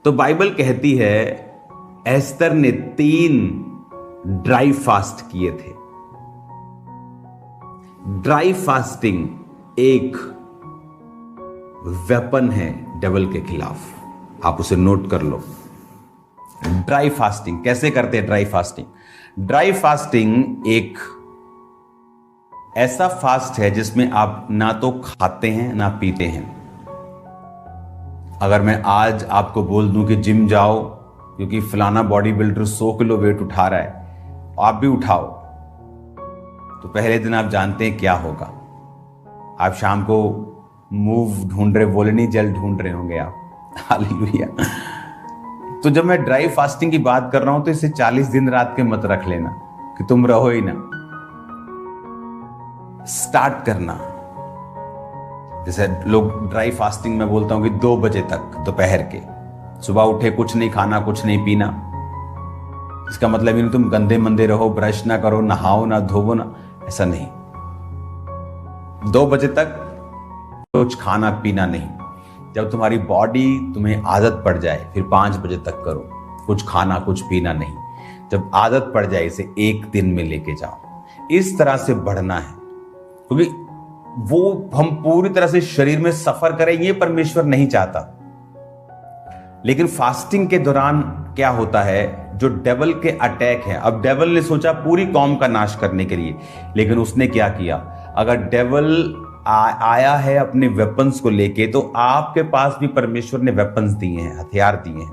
तो बाइबल कहती है एस्तर ने 3 ड्राई फास्ट किए थे। ड्राई फास्टिंग एक वेपन है डेविल के खिलाफ, आप उसे नोट कर लो। ड्राई फास्टिंग कैसे करते हैं? ड्राई फास्टिंग एक ऐसा फास्ट है जिसमें आप ना तो खाते हैं ना पीते हैं। अगर मैं आज आपको बोल दूं कि जिम जाओ क्योंकि फलाना बॉडी बिल्डर 100 किलो वेट उठा रहा है, आप भी उठाओ, तो पहले दिन आप जानते हैं क्या होगा। आप शाम को मूव ढूंढ रहे, वोलिनी जेल ढूंढ रहे होंगे आप। हालेलुया। तो जब मैं ड्राई फास्टिंग की बात कर रहा हूं तो इसे 40 दिन रात के मत रख लेना कि तुम रहो ही ना। स्टार्ट करना, जैसे लोग ड्राई फास्टिंग में बोलता हूं कि 2 बजे तक दोपहर के, सुबह उठे कुछ नहीं खाना कुछ नहीं पीना। इसका मतलब ही नहीं तुम गंदे मंदे रहो, ब्रश ना करो, नहाओ ना धोवो ना, ऐसा नहीं। 2 बजे तक कुछ खाना पीना नहीं। जब तुम्हारी बॉडी तुम्हें आदत पड़ जाए फिर 5 बजे तक करो, कुछ खाना कुछ पीना नहीं। जब आदत पड़ जाए इसे 1 दिन में लेके जाओ। इस तरह से बढ़ना है, क्योंकि वो हम पूरी तरह से शरीर में सफर करें ये परमेश्वर नहीं चाहता। लेकिन फास्टिंग के दौरान क्या होता है, जो डेविल के अटैक है, अब डेविल ने सोचा पूरी कौम का नाश करने के लिए, लेकिन उसने क्या किया? अगर डेविल आया है अपने वेपन्स को लेके, तो आपके पास भी परमेश्वर ने वेपन्स दिए हैं, हथियार दिए हैं।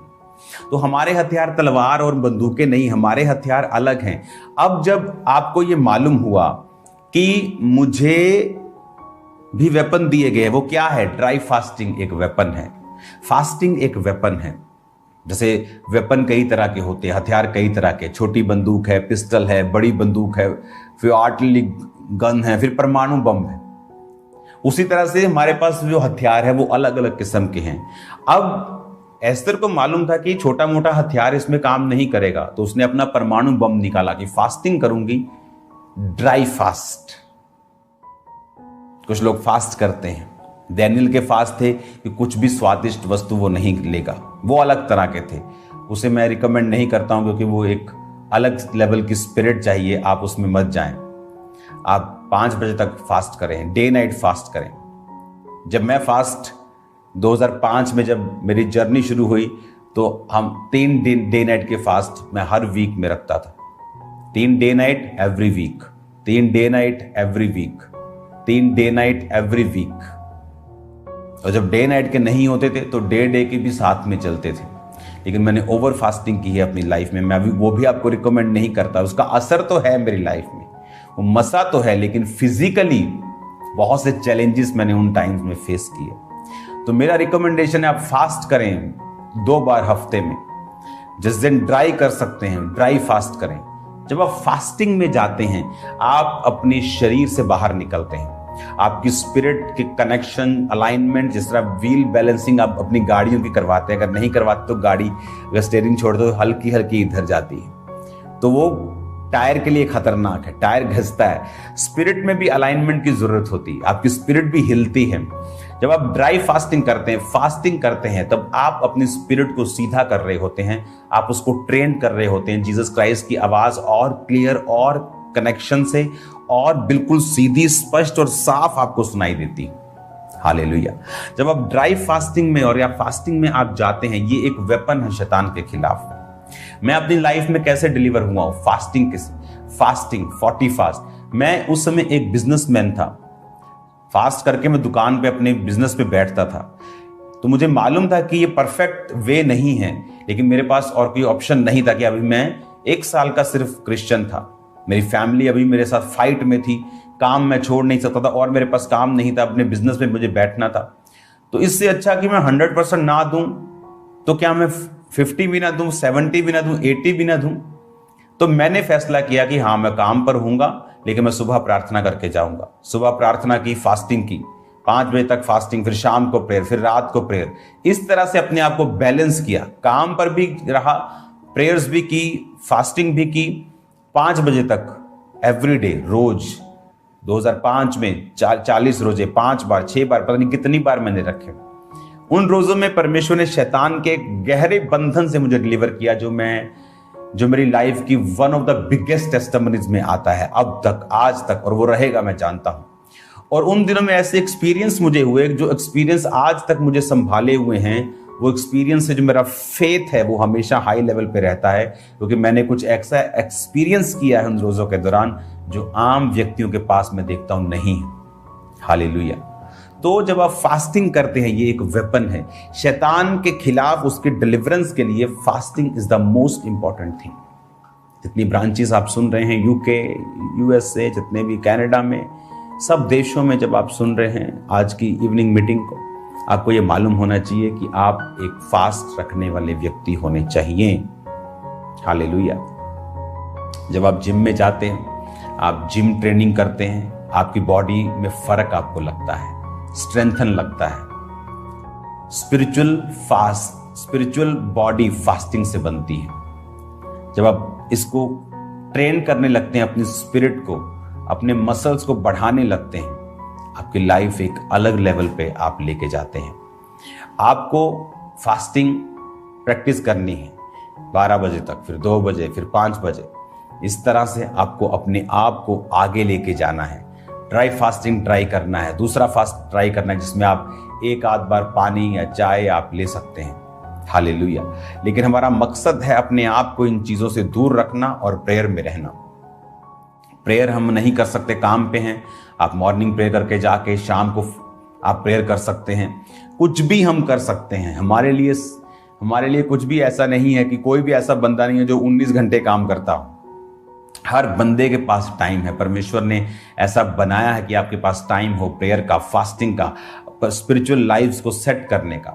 तो हमारे हथियार तलवार और बंदूकें नहीं, हमारे हथियार अलग हैं। अब जब आपको ये मालूम हुआ कि मुझे भी वेपन दिए गए, वो क्या है? ड्राई फास्टिंग एक वेपन है। फास्टिंग एक वेपन है। जैसे वेपन कई तरह के होते हैं, हथियार कई तरह के, छोटी बंदूक है, पिस्टल है, बड़ी बंदूक है, फिर आर्टिलरी गन है, फिर परमाणु बम है। उसी तरह से हमारे पास जो हथियार है वो अलग अलग किस्म के हैं। अब एस्तर को मालूम था कि छोटा मोटा हथियार इसमें काम नहीं करेगा, तो उसने अपना परमाणु बम निकाला कि फास्टिंग करूंगी, ड्राई फास्ट। कुछ लोग फास्ट करते हैं, डैनियल के फास्ट थे कि कुछ भी स्वादिष्ट वस्तु वो नहीं लेगा, वो अलग तरह के थे। उसे मैं रिकमेंड नहीं करता हूं क्योंकि वो एक अलग लेवल की स्पिरिट चाहिए, आप उसमें मत जाएं। आप 5 बजे तक फास्ट करें, डे नाइट फास्ट करें। जब मैं फास्ट 2005 में जब मेरी जर्नी शुरू हुई तो हम 3 डे नाइट के फास्ट मैं हर वीक में रखता था। 3 day night every week, 3 day night every week, 3 day night every week. और जब डे नाइट के नहीं होते थे तो डे के भी साथ में चलते थे। लेकिन मैंने ओवर फास्टिंग की है अपनी लाइफ में, मैं अभी वो भी आपको रिकमेंड नहीं करता। उसका असर तो है मेरी लाइफ में, वो मसा तो है, लेकिन फिजिकली बहुत से चैलेंजेस मैंने उन टाइम्स में फेस किए। तो मेरा रिकमेंडेशन है आप फास्ट करें 2 बार हफ्ते में। जिस दिन ड्राई कर सकते हैं ड्राई फास्ट करें। जब आप फास्टिंग में जाते हैं आप अपने शरीर से बाहर निकलते हैं। आपकी स्पिरिट के कनेक्शन, अलाइनमेंट, जिस तरह व्हील बैलेंसिंग आप अपनी गाड़ियों की करवाते हैं, अगर नहीं करवाते तो गाड़ी अगर स्टीयरिंग छोड़ दो हल्की हल्की इधर जाती है, तो वो टायर के लिए खतरनाक है, टायर घिसता है। स्पिरिट में भी अलाइनमेंट की जरूरत होती है, आपकी स्पिरिट भी हिलती है। जब आप ड्राई फास्टिंग करते हैं तब आप अपनी स्पिरिट को सीधा कर रहे होते हैं, आप उसको ट्रेन कर रहे होते हैं जीसस क्राइस्ट की आवाज और क्लियर और कनेक्शन से, और बिल्कुल सीधी, स्पष्ट और साफ आपको सुनाई देती है। हालेलुया। जब आप ड्राई फास्टिंग में और या फास्टिंग में आप जाते हैं, ये एक वेपन है शैतान के खिलाफ। मैं अपनी लाइफ में कैसे डिलीवर हुआ हूं? Fasting 40 fast. मैं उस समय एक बिजनेसमैन था, फास्ट करके मैं दुकान पे अपने बिजनेस पे बैठता था। तो मुझे मालूम था कि ये परफेक्ट वे नहीं है, लेकिन मेरे पास और कोई ऑप्शन नहीं था कि अभी मैं 1 साल का सिर्फ क्रिश्चियन था, मेरी फैमिली अभी मेरे साथ फाइट में थी, काम मैं छोड़ नहीं सकता था और मेरे पास काम नहीं था, अपने बिजनेस में मुझे बैठना था। तो इससे अच्छा कि मैं 100% ना दूं तो क्या मैं 50 भी ना दूं, 70 भी ना दूं, 80 भी ना दूं। तो मैंने फैसला किया कि हाँ मैं काम पर हूंगा, लेकिन मैं सुबह प्रार्थना करके जाऊंगा। सुबह प्रार्थना की, फास्टिंग की, 5 बजे तक फास्टिंग, फिर शाम को प्रेयर, फिर रात को प्रेयर। इस तरह से अपने आप को बैलेंस किया, काम पर भी रहा, प्रेयर्स भी की, फास्टिंग भी की। 5 बजे तक एवरीडे, रोज 2005 में 40 रोजे, 5 बार 6 बार, पता नहीं कितनी बार मैंने रखे। उन रोजों में परमेश्वर ने शैतान के गहरे बंधन से मुझे डिलीवर किया, जो मेरी लाइफ की one of the biggest testimonies में आता है अब तक, आज तक, और वो रहेगा, मैं जानता हूं। और उन दिनों में ऐसे एक्सपीरियंस मुझे हुए, जो एक्सपीरियंस आज तक मुझे संभाले हुए हैं। वो एक्सपीरियंस से जो मेरा फेथ है वो हमेशा हाई लेवल पे रहता है, क्योंकि मैंने कुछ ऐसा एक्सपीरियंस किया है उन रोजों के दौरान जो आम व्यक्तियों के पास मैं देखता हूं नहीं है। हालेलुया। तो जब आप फास्टिंग करते हैं, ये एक वेपन है शैतान के खिलाफ, उसके डिलीवरेंस के लिए fasting is the most important thing. जितनी ब्रांचेस आप सुन रहे हैं, यूके, यूएसए, जितने भी कनाडा में, सब देशों में जब आप सुन रहे हैं आज की इवनिंग मीटिंग को, आपको ये मालूम होना चाहिए कि आप एक फास्ट रखने वाले व्यक्ति होने चाहिए। हालेलुया। जब आप जिम में जाते हैं, आप जिम ट्रेनिंग करते हैं, आपकी बॉडी में फर्क आपको लगता है, स्ट्रेंथन लगता है। स्पिरिचुअल बॉडी फास्टिंग से बनती है। जब आप इसको ट्रेन करने लगते हैं, अपनी स्पिरिट को, अपने मसल्स को बढ़ाने लगते हैं, आपकी लाइफ एक अलग लेवल पे आप लेके जाते हैं। आपको फास्टिंग प्रैक्टिस करनी है 12 बजे तक, फिर 2 बजे, फिर 5 बजे। इस तरह से आपको अपने आप को आगे लेके जाना है। ड्राई फास्टिंग ट्राई करना है, दूसरा फास्ट ट्राई करना है जिसमें आप एक आध बार पानी या चाय आप ले सकते हैं। हालेलुया। लेकिन हमारा मकसद है अपने आप को इन चीजों से दूर रखना और प्रेयर में रहना। प्रेयर हम नहीं कर सकते, काम पे हैं, आप मॉर्निंग प्रेयर करके जाके शाम को आप प्रेयर कर सकते हैं। कुछ भी हम कर सकते हैं। हमारे लिए कुछ भी ऐसा नहीं है कि कोई भी ऐसा बंदा नहीं है जो 19 घंटे काम करता हो। हर बंदे के पास टाइम है। परमेश्वर ने ऐसा बनाया है कि आपके पास टाइम हो प्रेयर का, फास्टिंग का, स्पिरिचुअल लाइफ्स को सेट करने का।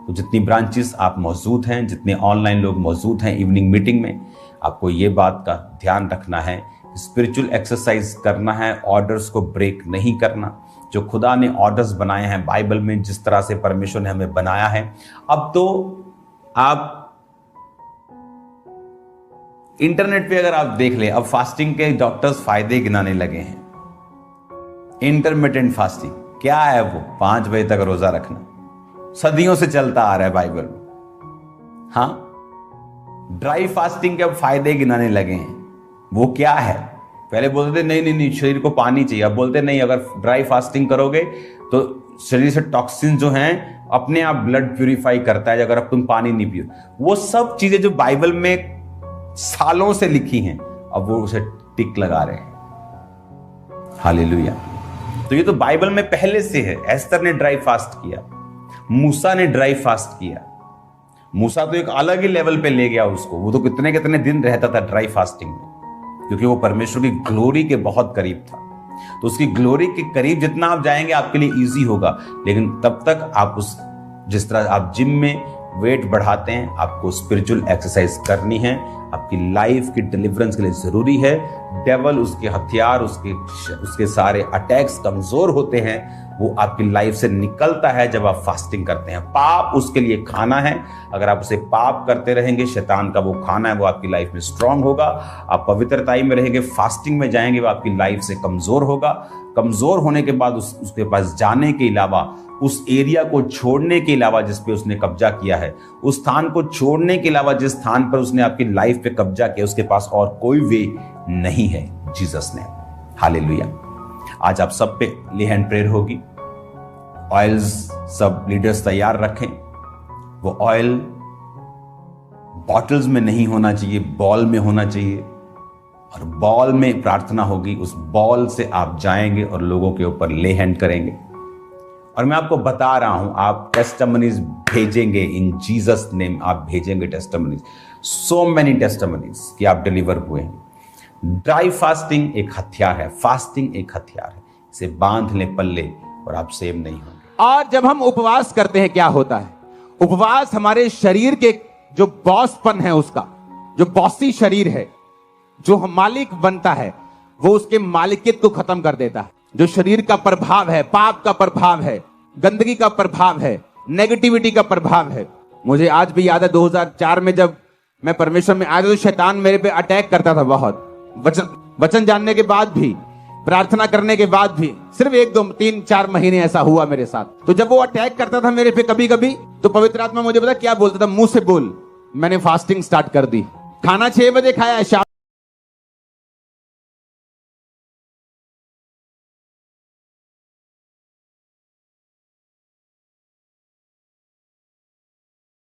तो जितनी ब्रांचेस आप मौजूद हैं, जितने ऑनलाइन लोग मौजूद हैं इवनिंग मीटिंग में, आपको ये बात का ध्यान रखना है, स्पिरिचुअल एक्सरसाइज करना है, ऑर्डर्स को ब्रेक नहीं करना। जो खुदा ने ऑर्डर्स बनाए हैं बाइबल में, जिस तरह से परमेश्वर ने हमें बनाया है, अब तो आप इंटरनेट पे अगर आप देख लें, अब फास्टिंग के डॉक्टर्स फायदे गिनाने लगे हैं। इंटरमिटेंट फास्टिंग क्या है? वो 5 बजे तक रोजा रखना, सदियों से चलता आ रहा है बाइबल में। हाँ, ड्राई फास्टिंग के अब फायदे गिनाने लगे हैं। वो क्या है? पहले बोलते थे नहीं शरीर को पानी चाहिए, अब बोलते नहीं, अगर ड्राई फास्टिंग करोगे तो शरीर से टॉक्सिन जो हैं अपने आप ब्लड प्यूरिफाई करता है अगर अब तुम पानी नहीं पियो। वो सब चीजें जो बाइबल में सालों से लिखी हैं, अब वो उसे टिक लगा रहे हैं। हालेलुया। तो ये तो बाइबल में पहले से है। एस्तर ने ड्राई फास्ट किया, मूसा ने ड्राई फास्ट किया। मूसा तो एक अलग ही लेवल पे ले गया उसको, वो तो कितने कितने दिन रहता था ड्राई फास्टिंग में, क्योंकि वो परमेश्वर की ग्लोरी के बहुत करीब था। तो उसकी ग्लोरी के करीब जितना आप जाएंगे आपके लिए इजी होगा। लेकिन तब तक आप जिस तरह आप जिम में वेट बढ़ाते हैं, आपको स्पिरिचुअल एक्सरसाइज करनी है। आपकी लाइफ की डिलीवरेंस के लिए जरूरी है। डेवल, उसके हथियार, उसके सारे अटैक्स कमजोर होते हैं, वो आपकी लाइफ से निकलता है जब आप फास्टिंग करते हैं। पाप उसके लिए खाना है। अगर आप उसे पाप करते रहेंगे, शैतान का वो खाना है, वो आपकी लाइफ में स्ट्रांग होगा। आप पवित्रताई में रहेंगे, फास्टिंग में जाएंगे, वो आपकी लाइफ से कमजोर होगा। कमजोर होने के बाद उसके पास जाने के अलावा, उस एरिया को छोड़ने के अलावा जिस पे उसने कब्जा किया है, उस स्थान को छोड़ने के अलावा जिस स्थान पर उसने आपकी लाइफ पे कब्जा किया, उसके पास और कोई वे नहीं है जीसस ने। हालेलुया। आज आप सब पे ले हैंड प्रेयर होगी। ऑयल्स सब लीडर्स तैयार रखें। वो ऑयल बॉटल्स में नहीं होना चाहिए, बॉल में होना चाहिए। और बॉल में प्रार्थना होगी, उस बॉल से आप जाएंगे और लोगों के ऊपर ले हैंड करेंगे। और मैं आपको बता रहा हूं, आप टेस्टिमनीज भेजेंगे इन जीसस नेम। आप भेजेंगे टेस्टिमनीज, सो मेनी टेस्टिमनीज कि आप डिलीवर हुए हैं। ड्राई फास्टिंग एक हथियार है, फास्टिंग एक हथियार है। इसे बांध ले पल्ले और आप सेव नहीं होंगे। और जब हम उपवास करते हैं क्या होता है? उपवास हमारे शरीर के जो बॉसपन है, उसका जो बॉसी शरीर है, जो मालिक बनता है, वो उसके मालिकियत को खत्म कर देता है। जो शरीर का प्रभाव है, पाप का प्रभाव है, गंदगी का प्रभाव है, नेगेटिविटी का प्रभाव है। मुझे आज भी याद है 2004 में जब मैं परमेश्वर में आया तो शैतान मेरे पे अटैक करता था बहुत। वचन जानने के बाद भी प्रार्थना करने के बाद भी सिर्फ 1 2 3 4 महीने ऐसा हुआ मेरे साथ। तो जब वो अटैक करता था मेरे पे कभी कभी, तो पवित्र आत्मा मुझे पता क्या बोलता था, मुंह से बोल। मैंने फास्टिंग स्टार्ट कर दी। खाना 6 बजे खाया, शाम